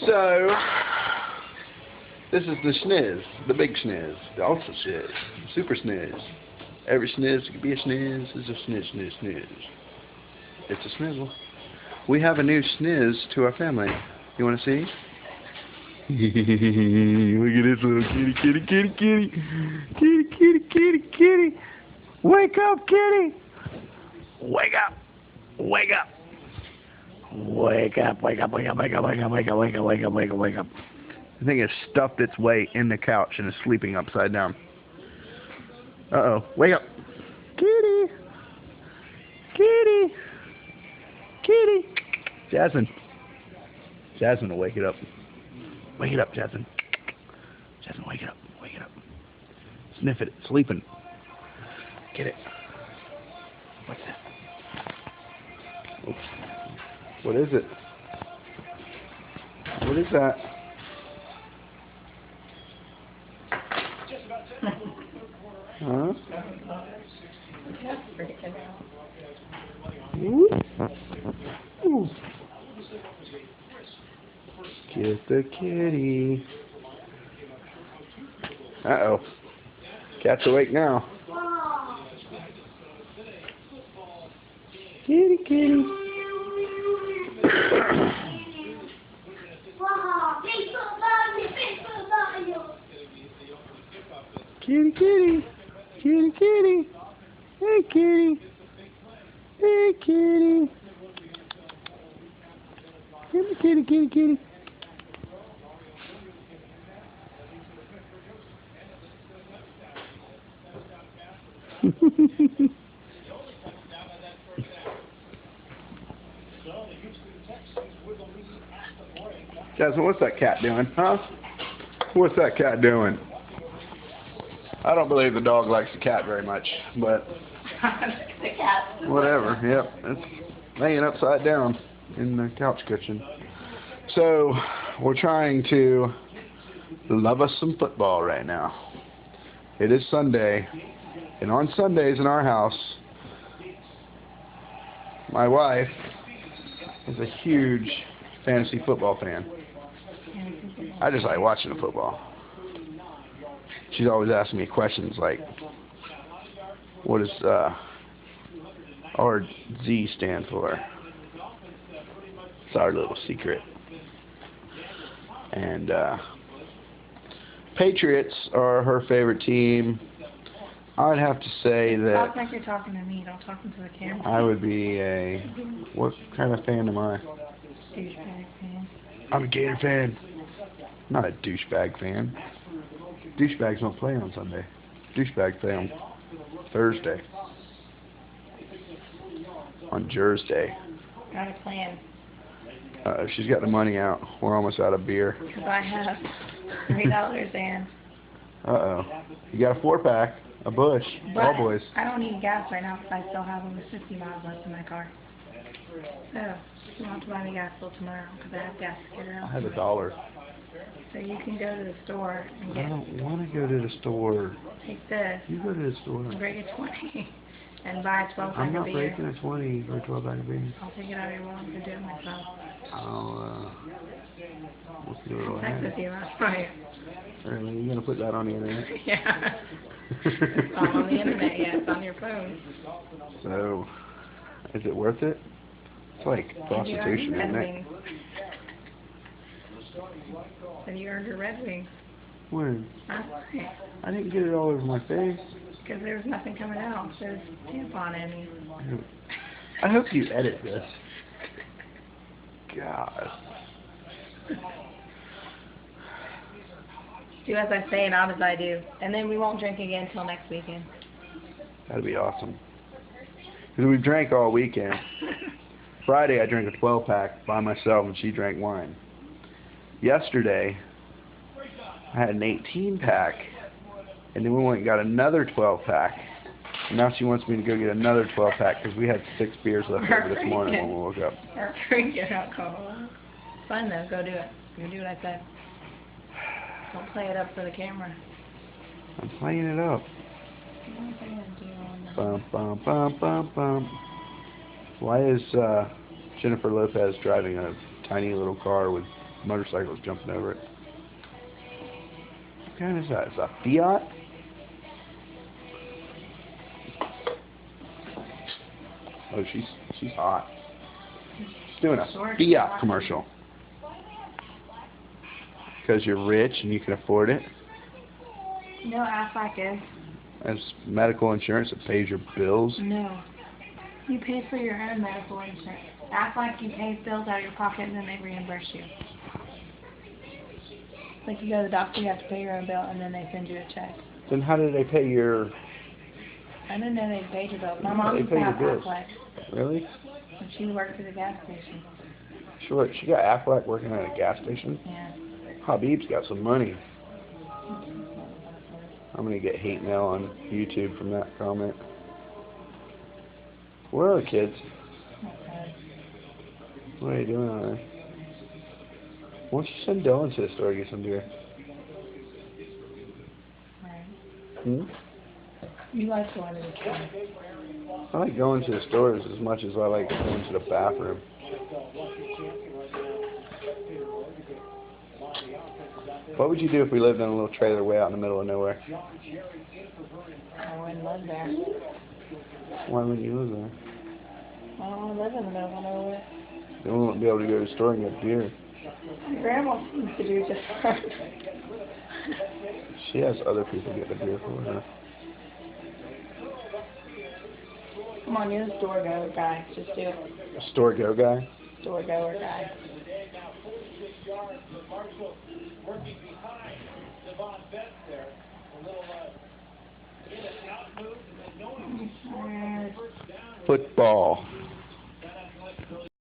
So, this is the shniz, the big shniz, the ultra shniz, super shniz. Every shniz can be a shniz, it's a shniz, shniz, shniz. It's a Shnizzle. We have a new shniz to our family. You want to see? Look at this little kitty, kitty, kitty, kitty. Kitty, kitty, kitty, kitty. Wake up, kitty. Wake up. Wake up. Wake up, wake up, wake up, wake up, wake up, wake up, wake up, wake up, wake up, wake up. I think it's stuffed its way in the couch and is sleeping upside down. Uh-oh. Wake up. Kitty. Kitty. Kitty. Jasmine. Jasmine will wake it up. Wake it up, Jasmine. Jasmine, wake it up. Wake it up. Sniff it. It's sleeping. Get it. What's that? Oops. What is it? What is that? Huh? Ooh. Ooh. Get the kitty. Uh-oh. Cat's awake now. Kitty, kitty. Kitty, kitty. Kitty, kitty. Hey, kitty. Hey, kitty. Kitty, kitty, kitty, kitty. Jasmine, what's that cat doing, huh? What's that cat doing? I don't believe the dog likes the cat very much, but the cat. Whatever. Yep, it's laying upside down in the couch cushion. So we're trying to love us some football right now. It is Sunday, and on Sundays in our house, my wife is a huge fantasy football fan. I just like watching the football. She's always asking me questions like, what does RZ stand for? It's our little secret. And Patriots are her favorite team. I'd have to say that... Talk like you're talking to me, don't talk into the camera. I would be a... What kind of fan am I? Douchebag fan. I'm a Gator fan. Not a douchebag fan. Douchebags don't play on Sunday. Douchebags play on Thursday. On Jersey. Got a plan. She's got the money out. We're almost out of beer. Because I have $3 and... Uh-oh. You got a 4-pack. A Bush. All boys. I don't need gas right now because I still have almost 50 miles left in my car. So, you want to buy me gas till tomorrow because I have gas to get around. I have $1. So you can go to the store and get... I don't want to go to the store. Take this. You go to the store. Break a 20 and buy a 12-pack of beer. I'm not breaking a 20 for a 12-pack of beer. I'll take it out of your wallet and do it myself. We'll see what will Text happen. with you last night. Really? You gonna put that on the internet? Yeah. It's not on the internet yet. It's on your phone. So, is it worth it? It's like prostitution, isn't it? Have you earned your Red Wings? When? Last night. I didn't get it all over my face. Because there was nothing coming out. There's tampon in me. I hope you edit this. God. Do as I say, not as I do. And then we won't drink again until next weekend. That'd be awesome. Because we drank all weekend. Friday I drank a 12-pack by myself and she drank wine. Yesterday I had an 18-pack and then we went and got another 12-pack. And now she wants me to go get another 12-pack because we had 6 beers left over this morning when we woke up. Or drinking alcohol. Fun though, go do it. Go do what I said. Don't play it up for the camera. I'm playing it up. Bum, bum, bum, bum, bum. Why is Jennifer Lopez driving a tiny little car with motorcycle's jumping over it. What kind is that? Is that Fiat? Oh, she's hot. She's doing a Fiat commercial. Because you're rich and you can afford it. You know what Aflac is? As medical insurance that pays your bills. No. You pay for your own medical insurance. Aflac, you pay bills out of your pocket and then they reimburse you. Like you go to the doctor, you have to pay your own bill and then they send you a check. Then how do they pay your... I didn't know they paid your bill. My mom used to have Aflac. Really? When she worked at a gas station. She got Aflac working at a gas station? Yeah. Habib's got some money. I'm going to get hate mail on YouTube from that comment. Where are the kids? Okay. What are you doing on there? Why don't you send Dylan to the store to get some beer? Right. Hmm? You like going to the store. I like going to the stores as much as I like going to the bathroom. What would you do if we lived in a little trailer way out in the middle of nowhere? I wouldn't live there. Why wouldn't you live there? I don't want to live in the middle of nowhere. You won't be able to go to the store and get beer. My grandma seems to do just fine. She has other people get the beer for her. Come on, you're the store goer guy. Just do it. A store go guy? Store goer guy. Football.